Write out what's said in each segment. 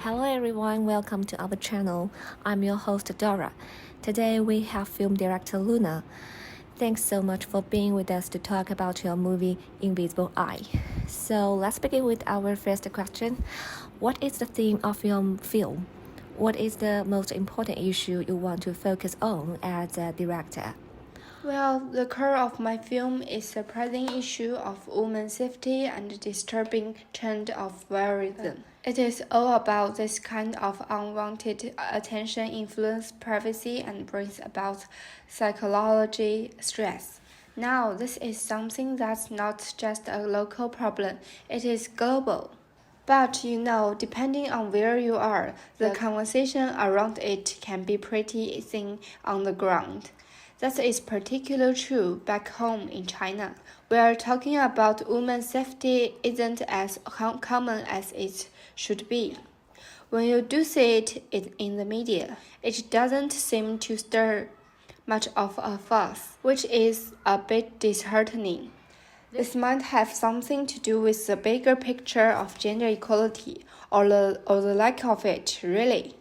Hello everyone, welcome to our channel. I'm your host Dora. Today we have film director Luna. Thanks so much for being with us to talk about your movie Invisible Eye. So let's begin with our first question. What is the theme of your film? What is the most important issue you want to focus on as a director? Well, the core of my film is the pressing issue of women's safety and the disturbing trend of voyeurism. It is all about this kind of unwanted attention influence privacy and brings about psychological stress. Now, this is something that's not just a local problem, it is global. But depending on where you are, the conversation around it can be pretty thin on the ground. That is particularly true back home in China, where talking about women's safety isn't as common as it should be. When you do see it in the media, it doesn't seem to stir much of a fuss, which is a bit disheartening. This might have something to do with the bigger picture of gender equality, or the lack of it, really.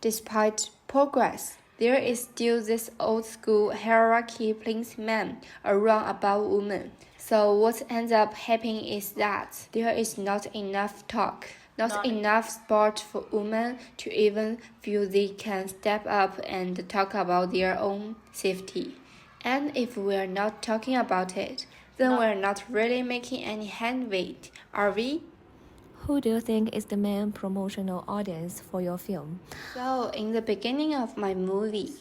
Despite progress, there is still this old-school hierarchy placing men around above women. So what ends up happening is that there is not enough talk, not enough support for women to even feel they can step up and talk about their own safety. And if we're not talking about it, then we're not really making any headway, are we? Who do you think is the main promotional audience for your film? So, in the beginning of my movie,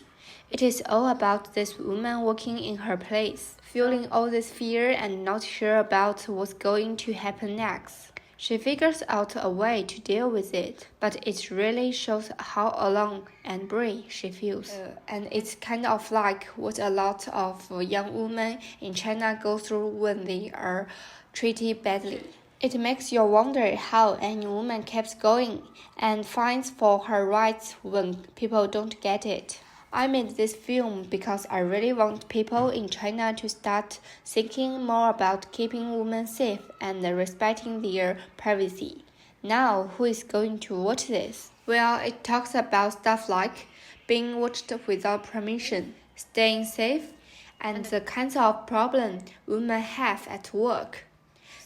it is all about this woman working in her place, feeling all this fear and not sure about what's going to happen next. She figures out a way to deal with it, but it really shows how alone and brave she feels. And it's kind of like what a lot of young women in China go through when they are treated badly. It makes you wonder how any woman keeps going and fights for her rights when people don't get it. I made this film because I really want people in China to start thinking more about keeping women safe and respecting their privacy. Now, who is going to watch this? Well, it talks about stuff like being watched without permission, staying safe, and the kinds of problems women have at work.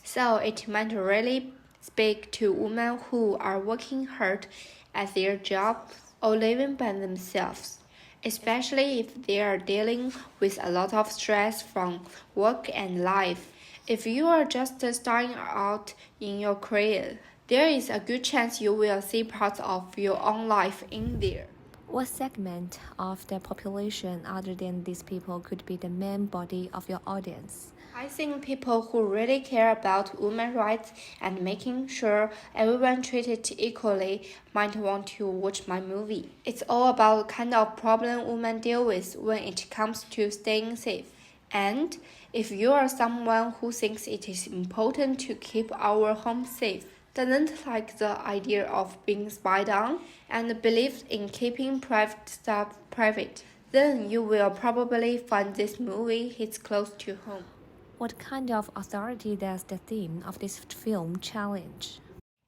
So it might really speak to women who are working hard at their job or living by themselves, especially if they are dealing with a lot of stress from work and life. If you are just starting out in your career, there is a good chance you will see parts of your own life in there. What segment of the population other than these people could be the main body of your audience? I think people who really care about women's rights and making sure everyone treated equally might want to watch my movie. It's all about the kind of problem women deal with when it comes to staying safe. And if you are someone who thinks it is important to keep our home safe, doesn't like the idea of being spied on, and believes in keeping private stuff private, then you will probably find this movie hits close to home. What kind of authority does the theme of this film challenge?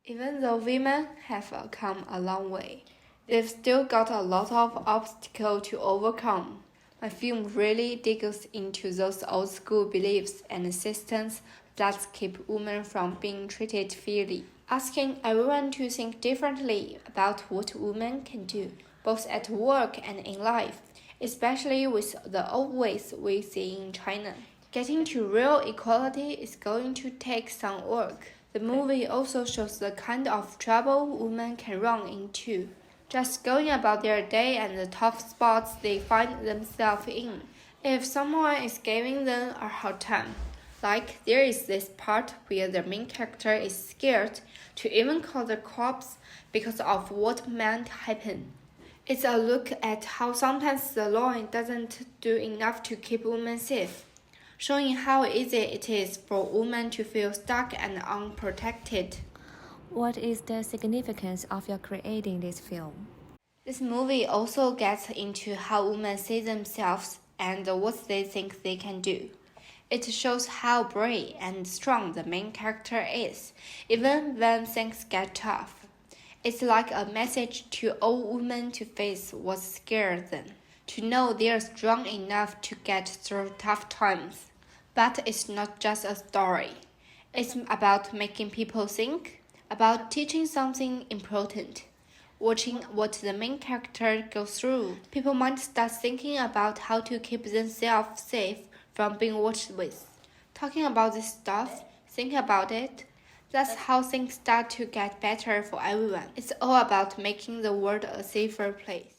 Even though women have come a long way, they've still got a lot of obstacles to overcome. My film really digs into those old school beliefs and systems that keep women from being treated fairly, asking everyone to think differently about what women can do, both at work and in life, especially with the old ways we see in China. Getting to real equality is going to take some work. The movie also shows the kind of trouble women can run into, just going about their day and the tough spots they find themselves in. If someone is giving them a hard time, like there is this part where the main character is scared to even call the cops because of what might happen. It's a look at how sometimes the law doesn't do enough to keep women safe, showing how easy it is for women to feel stuck and unprotected. What is the significance of your creating this film? This movie also gets into how women see themselves and what they think they can do. It shows how brave and strong the main character is, even when things get tough. It's like a message to all women to face what scares them, to know they're strong enough to get through tough times. But it's not just a story. It's about making people think, about teaching something important. Watching what the main character goes through, people might start thinking about how to keep themselves safe from being watched with. Talking about this stuff, thinking about it, that's how things start to get better for everyone. It's all about making the world a safer place.